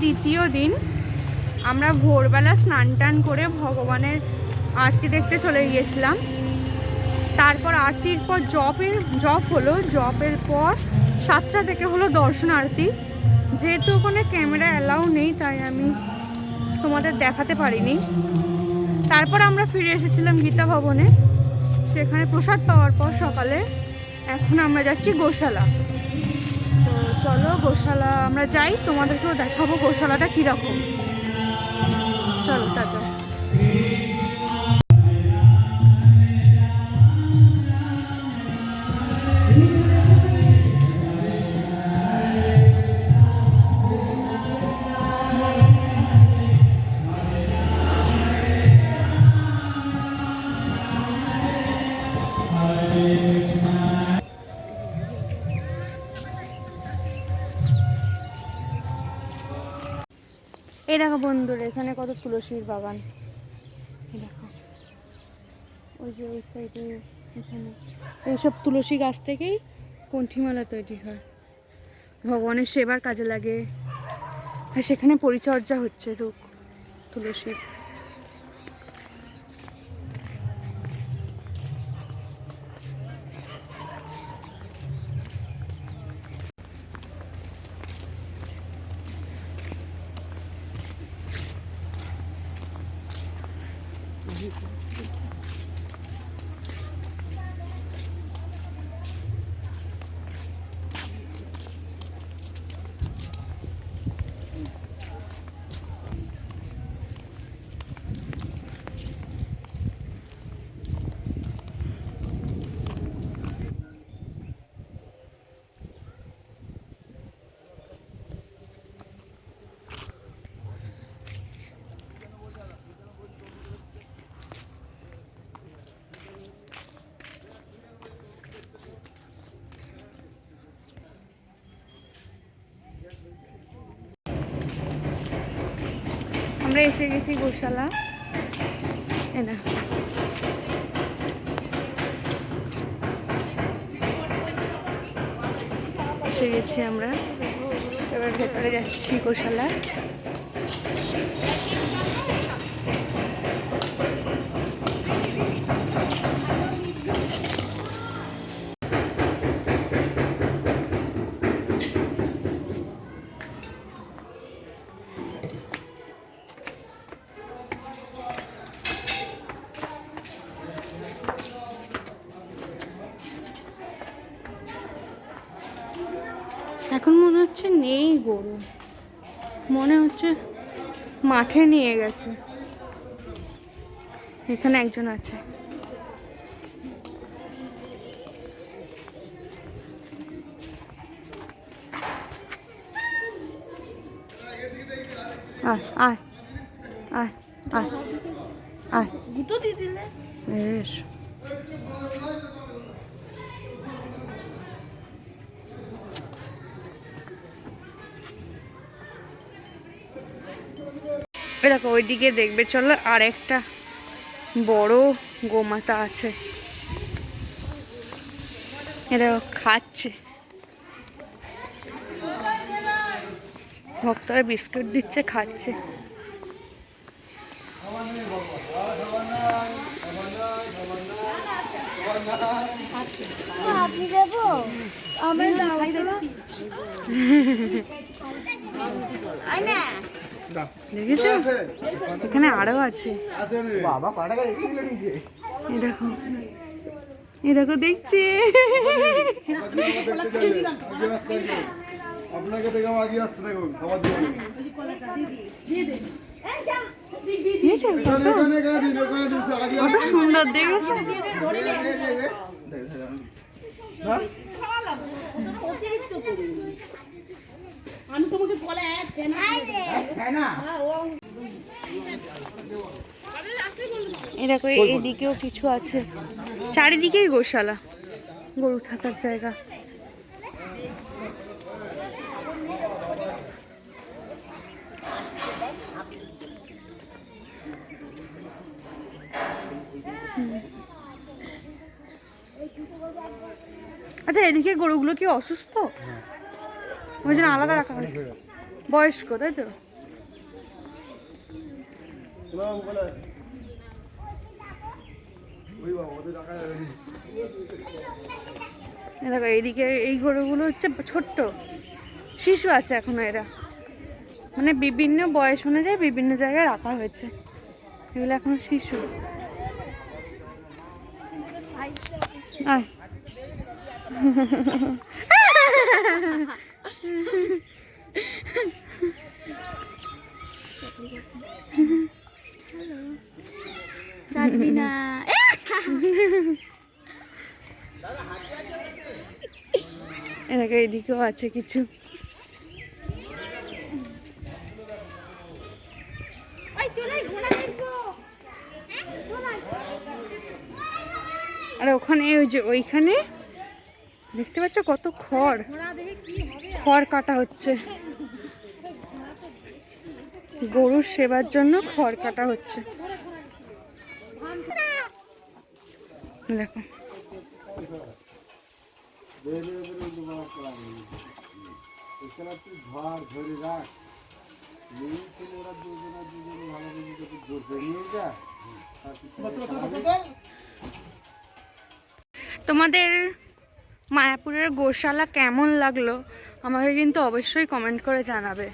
দ্বিতীয় দিন। আমরা ভোরবেলা স্নান টান করে ভগবানের আরতি দেখতে চলে গিয়েছিলাম। তারপর আরতির পর জপ হলো, জপের পর 7টা থেকে হলো দর্শন আরতি। যেহেতু ওখানে ক্যামেরা অ্যালাউ নেই তাই আমি তোমাদের দেখাতে পারিনি। তারপর আমরা ফিরে এসেছিলাম গীতা ভবনে, সেখানে প্রসাদ পাওয়ার পর সকালে। এখন আমরা যাচ্ছি গোশালা। তো চলো গোশালা আমরা যাই, তোমাদেরকেও দেখাবো গোশালাটা কীরকম। চলো টাটা। এই দেখো বন্ধুরা, এখানে কত তুলসীর বাগান। দেখো ওই যে ওই সাইডে, এখানে এইসব তুলসী গাছ থেকেই কণ্ঠিমালা তৈরি হয়, ভগবানের সেবার কাজে লাগে। আর সেখানে পরিচর্যা হচ্ছে তো তুলসীর। আমরা এসে গেছি গোশালা। এনা এসে গেছি আমরা, এবার ভেতরে যাচ্ছি গোশালা। এখন মনে হচ্ছে নেই গরু, মনে হচ্ছে মাঠে নিয়ে গেছে। এখানে একজন আছে। আয় আয় আয় আয় আয়, দুটো দিয়ে দিলে বেশ। দেখো ওইদিকে দেখবে, চলো আর একটা বড় গোমাতা আছে, এরা খাচ্ছে। ভক্তরা বিস্কুট দিচ্ছে, খাচ্ছে। দেখেছো এখানে আরো আছে। এই দেখো, এই দেখো দেখছি। আপনাকে দেখে আগে আসছে, দেখুন খাবার দিয়ে কত সুন্দর দেখেছো। আমি তোমাকে বলে এই দেখো এইদিকেও কিছু আছে, চারিদিকেই গোশালা, গরু থাকার জায়গা। আচ্ছা এদিকে গরুগুলো কি অসুস্থ? ওই জন্য আলাদা রাখা হয়েছে। বয়স্ক তাই তো? দেখো এইদিকে এই গরুগুলো হচ্ছে ছোট্ট শিশু আছে এখনো, এরা মানে বিভিন্ন বয়স অনুযায়ী বিভিন্ন জায়গায় রাখা হয়েছে, এগুলো এখন শিশু। আয়। চাটবি না। এদিকে এইদিকেও আছে কিছু। আর ওখানে ওই যে ওইখানে দেখতে পাচ্ছ কত খড়, খড় কাটা হচ্ছে, গরুর সেবার জন্য খড় কাটা হচ্ছে। দেখো তোমাদের মায়াপুরের গোশালা কেমন লাগলো আমাকে কিন্তু অবশ্যই কমেন্ট করে জানাবে।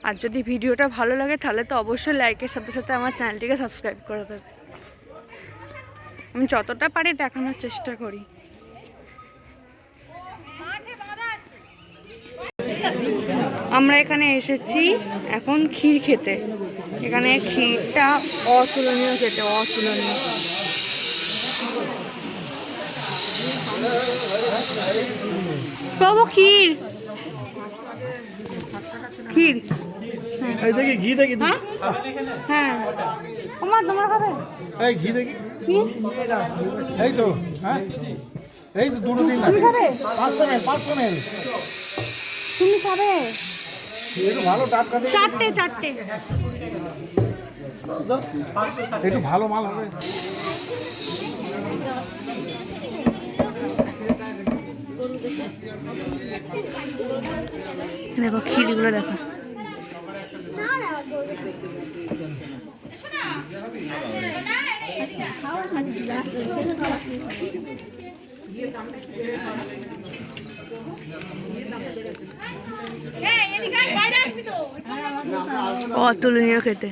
আর যদি ভিডিওটা ভালো লাগে তাহলে তো অবশ্যই লাইকের সাথে সাথে আমার চ্যানেলটিকে সাবস্ক্রাইব করে দেবে। আমি যতটা পারি দেখানোর চেষ্টা করি। আমরা এখানে এসেছি এখন ক্ষীর খেতে। এখানে ক্ষীরটা অতুলনীয় খেতে, অতুলনীয়। বাবু ক্ষীর, ক্ষীর। এই দেখি ঘি দেখি। হ্যাঁ তোমার তোমার খাবে? এই ঘি দেখি। এই তো, হ্যাঁ এই তো দুটো দিন তুমি খাবে? 500 ml। তুমি খাবে? একটু ভালো টাটকা দেখি। চারটে চারটে। একটু ভালো মাল হবে। দেখো ক্ষীরগুলো দেখো। অতুলনীয় খেতে।